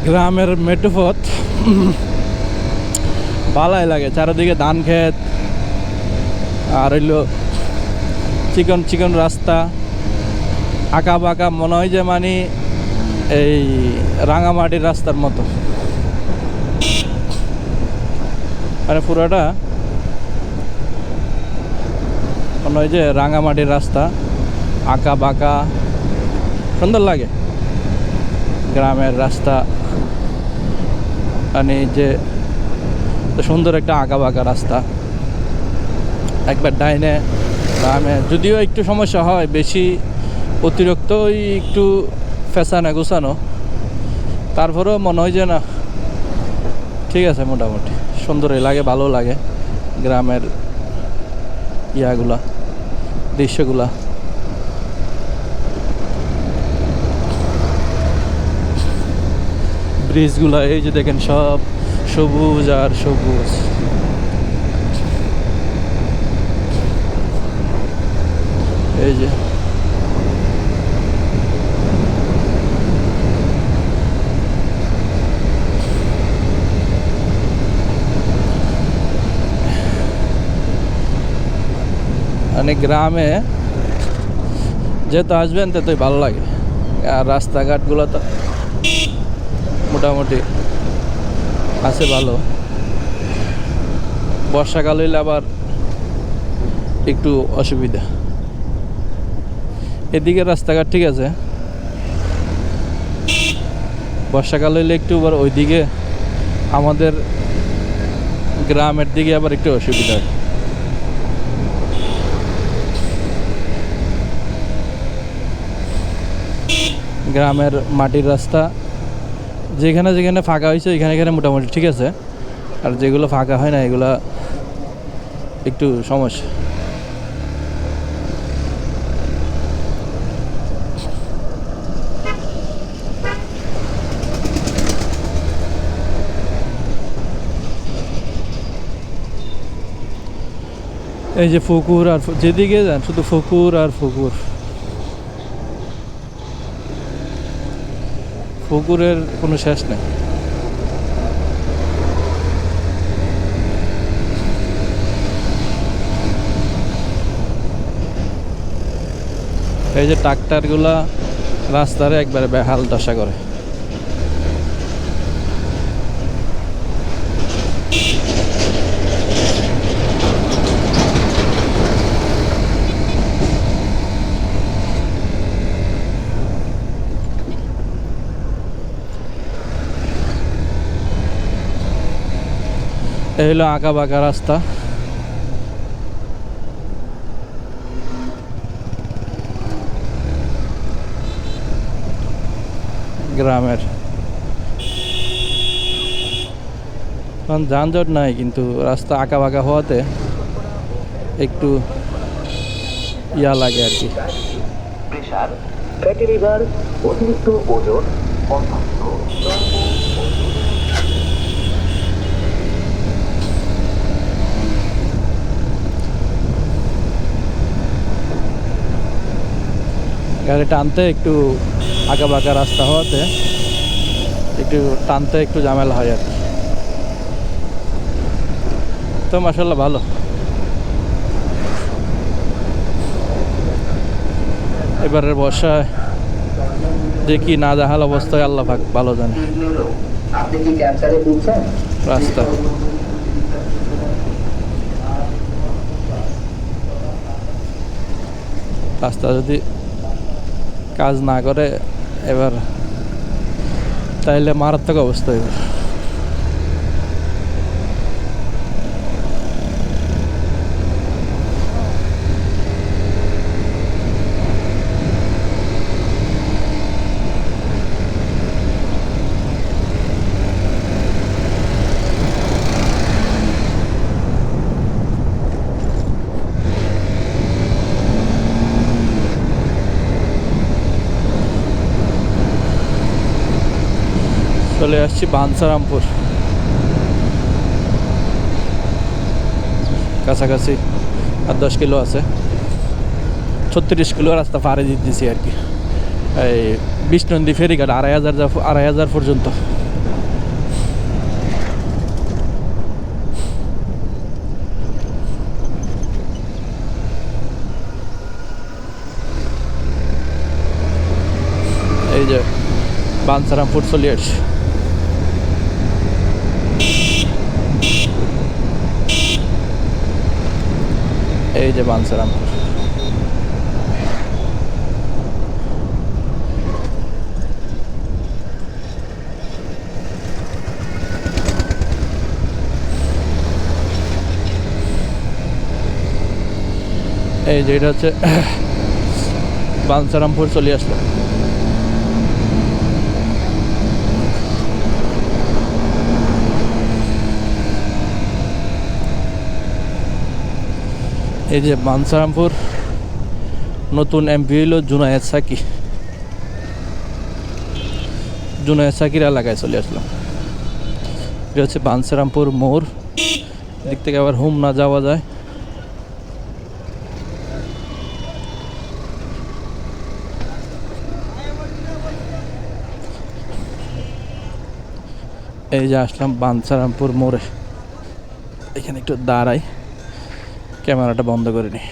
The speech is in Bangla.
গ্রামের মেঠোপথ ভালাই লাগে, চারিদিকে ধান ক্ষেত আর হইলো চিকন চিকন রাস্তা, আঁকা বাঁকা, মনে হয় যে মানে এই রাঙামাটির রাস্তার মতো, মানে পুরোটা মনে হয় যে রাঙামাটির রাস্তা, আঁকা বাঁকা, সুন্দর লাগে গ্রামের রাস্তা। মানে যে সুন্দর একটা আঁকা বাঁকা রাস্তা, একবার ডাইনে গ্রামে যদিও একটু সমস্যা হয়, বেশি অতিরিক্ত একটু ফেসানো গোছানো, তারপরেও মনে হয় যে না ঠিক আছে, মোটামুটি সুন্দরই লাগে, ভালো লাগে গ্রামের ইয়াগুলা, দৃশ্যগুলা। ব্রিজগুলা এই যে দেখেন সব সবুজ আর সবুজ। এই যে মানে গ্রামে যেহেতু আসবেন ততই ভালো লাগে। আর রাস্তাঘাটগুলো তো মোটামুটি আছে ভালো, বর্ষাকাল হইলে আবার একটু অসুবিধা। এদিকে রাস্তাঘাট ঠিক আছে, বর্ষাকাল হইলে একটু আবার ওইদিকে আমাদের গ্রামের দিকে আবার একটু অসুবিধা হয়। গ্রামের মাটির রাস্তা যেখানে যেখানে ফাঁকা হয়েছে এখানে এখানে মোটামুটি ঠিক আছে, আর যেগুলো ফাঁকা হয় না এগুলা একটু সমস্যা। এই যে পুকুর, আর যেদিকে যান শুধু পুকুর আর পুকুর, পুকুরের কোনো শেষ নেই। এই যে ট্রাক্টরগুলা রাস্তার একবারে বেহাল দশা করে। এই হলো আঁকা বাঁকা রাস্তা। গ্রামের যানজট নাই, কিন্তু রাস্তা আঁকা বাঁকা হওয়াতে একটু ইয়া লাগে আর কি। প্রেসার, ফ্যাটি লিভার, অতিরিক্ত ওজন, গাড়ি টানতে একটু আঁকা বাঁকা রাস্তা হওয়াতে একটু টানতে একটু ঝামেলা হয় আর কি। তো মাশাআল্লাহ ভালো। এবারের বর্ষায় যে কি না জাহাল অবস্থায় আল্লাহ পাক ভালো জানে। আপনি কি ক্যান্সারে ভুগছেন? রাস্তা রাস্তা যদি কাজ না করে এবার, তাইলে মারাত্মক অবস্থা এবার। চলে আসছি বাঞ্ছারামপুর, কাছাকাছি আর 10 কিলো আছে, 36 কিলো রাস্তা পাড়ে দিতেছি আর কি। এই বিষ্ণন্দী ফেরিঘাট 2500 পর্যন্ত। এই যে বাঞ্ছারামপুর চলে আসছে। এই যে বাঞ্ছারামপুর। এই যে এটা হচ্ছে বাঞ্ছারামপুর চলে আসলো। এই যে বাঞ্ছারামপুর নতুন এমপি হইল জুনায়েদ সাকি। জুনায়েদ সাকির এলাকায় চলে আসলাম। এটা হচ্ছে বাঞ্ছারামপুর মোড়। দিক থেকে আবার হোমনা যাওয়া যায়। এই যে আসলাম বাঞ্ছারামপুর মোড়ে। এখানে একটু দাঁড়াই, ক্যামেরাটা বন্ধ করে নিই।